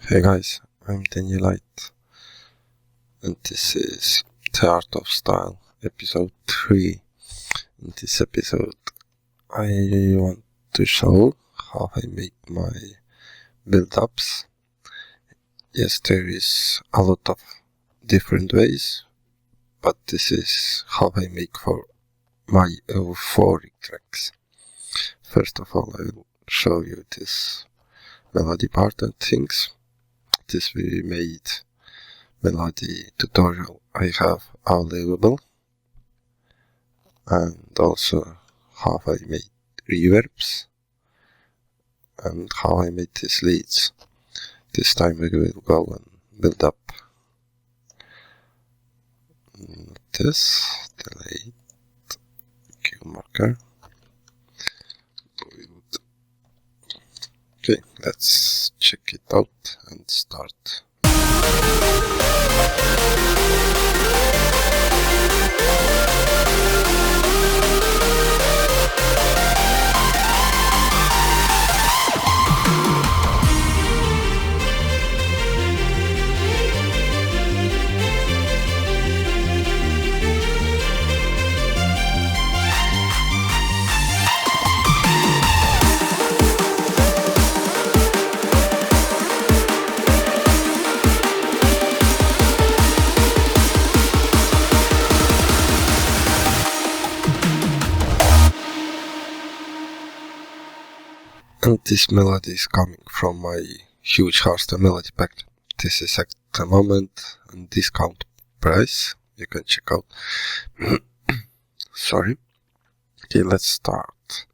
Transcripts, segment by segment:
Hey guys, I'm Danielite, and this is The Art of Style, episode 3. In this episode, I want to show how I make my build-ups. Yes, there is a lot of different ways, but this is how I make for my euphoric tracks. First of all, I will show you this melody part and things. This we made melody tutorial I have available, and also how I made reverbs and how I made these leads. This time we will go and build up this delayed cue marker. Okay, let's check it out and start. And this melody is coming from my huge Hardstyle melody pack. This is at the moment and discount price. You can check out. Sorry. Okay, let's start.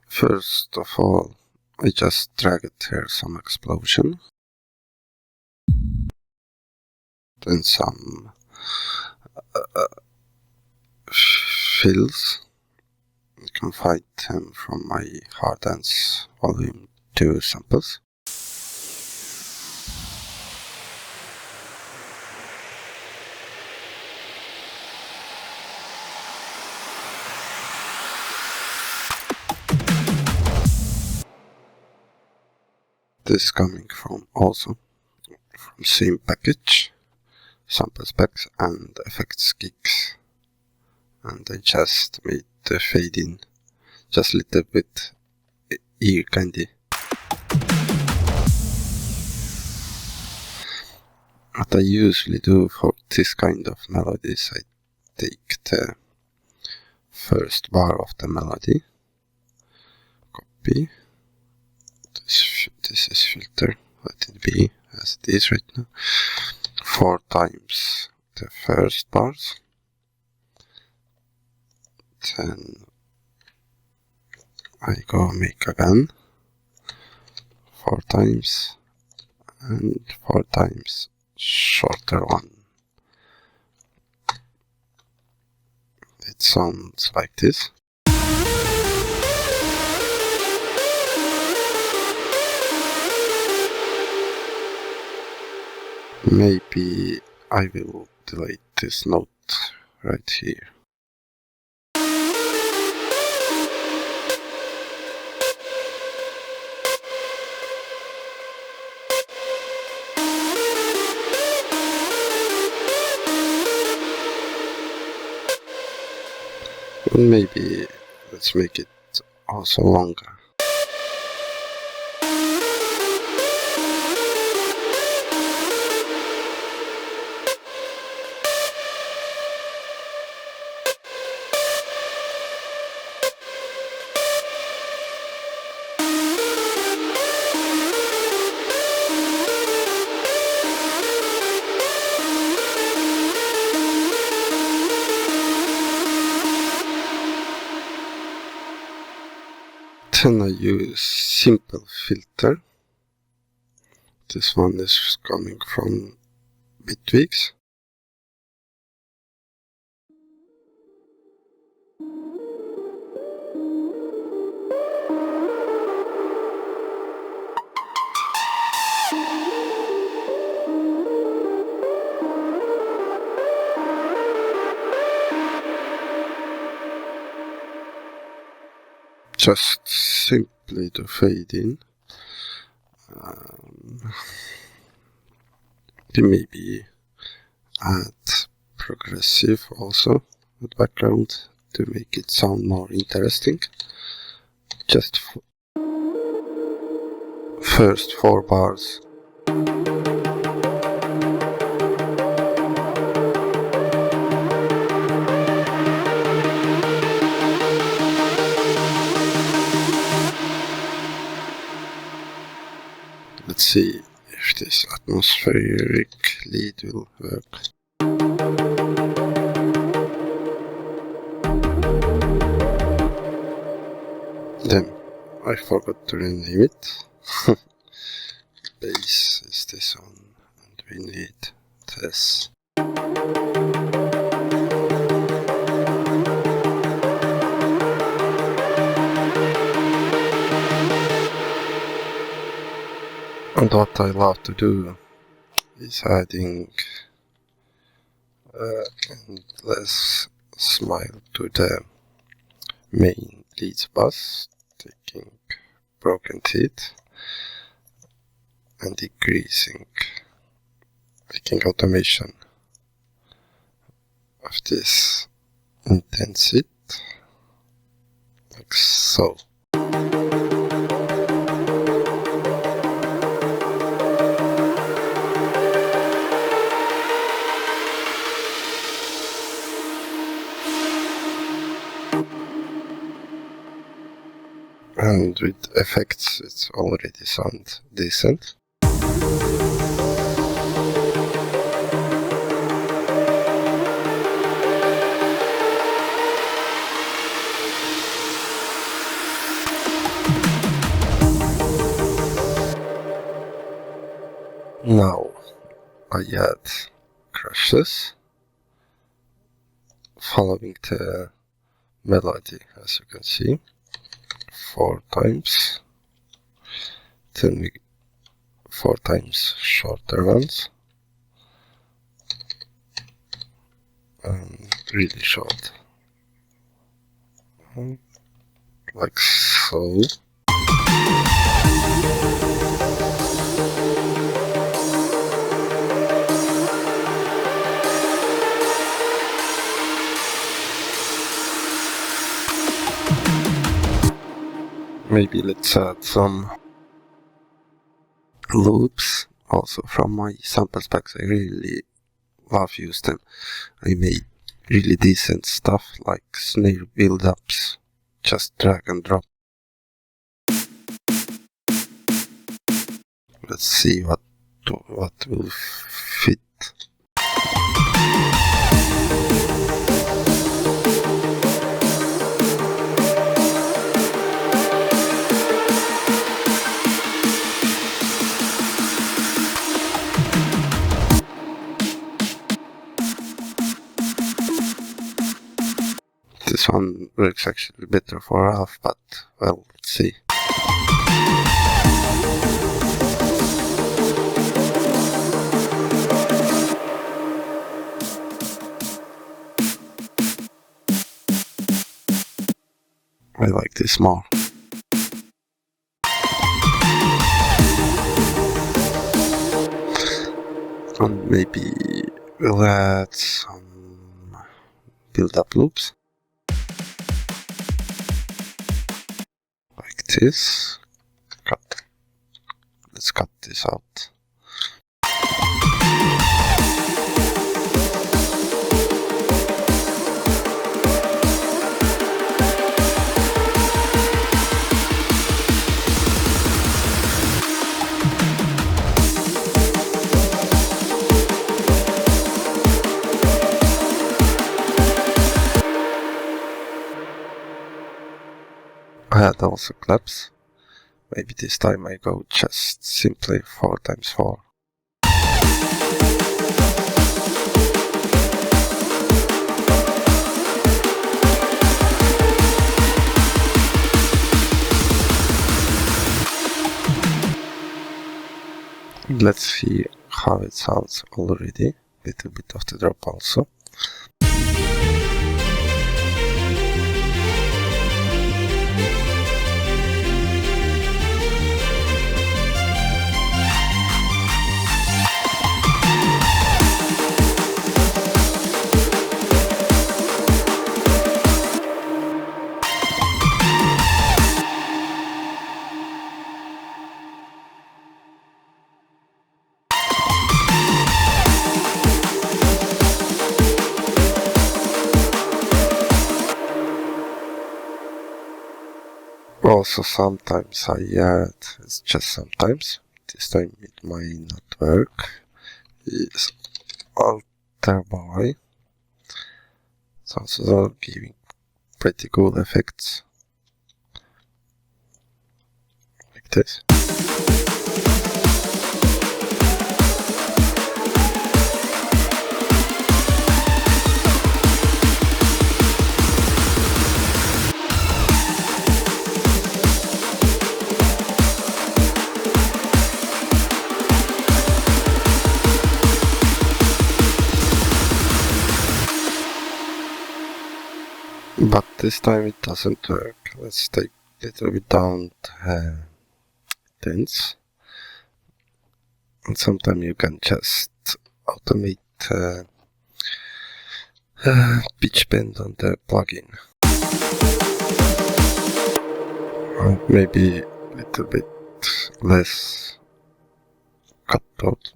First of all, I just dragged here some explosion. Then some fills. You can find them from my Hard Dance Volume 2 samples. This is coming from same package, sample specs and effects gigs. And I just made the fade in just a little bit ear candy. What I usually do for this kind of melodies, I take the first bar of the melody, copy, this is filter, let it be as it is right now, 4 times the first bars, then I go make again 4 times and 4 times shorter one. It sounds like this. Maybe I will delete this note right here. Maybe let's make it also longer. Then I use simple filter. This one is coming from Bitweeks. Just simply to fade in. maybe add progressive also with background to make it sound more interesting. Just first 4 bars. Let's see if this atmospheric lead will work. Then I forgot to rename it. Bass is this one, and we need this. And what I love to do is adding endless smile to the main lead bass, taking broken teeth and decreasing, making automation of this intensity, like so. And with effects, it's already sound decent. Now I add crashes following the melody, as you can see. 4 times, then we 4 times shorter ones, and really short, like so. Maybe let's add some loops also from my samples packs. I really love use them. I made really decent stuff like snare build-ups, just drag and drop. Let's see what will fit. This one works actually better for half, but well, let's see. I like this more. And maybe we'll add some build-up loops. Like this. Let's cut this out. I had also claps. Maybe this time I go just simply 4 times 4. Let's see how it sounds already. Little bit of the drop also. Also sometimes I add, it's just sometimes, this time it might not work, is alter by. It's also giving pretty cool effects, like this. But this time it doesn't work. Let's take a little bit down tense. And sometimes you can just automate pitch bend on the plugin. And maybe a little bit less cut out.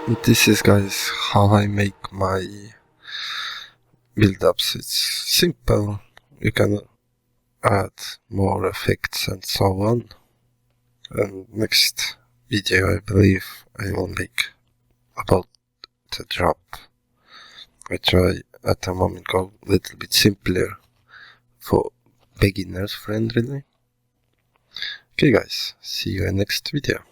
And this is, guys, how I make my build-ups. It's simple. You can add more effects and so on. And next video I believe I will make about the drop. I try at the moment go a little bit simpler for beginners friendly. Okay guys, see you in next video.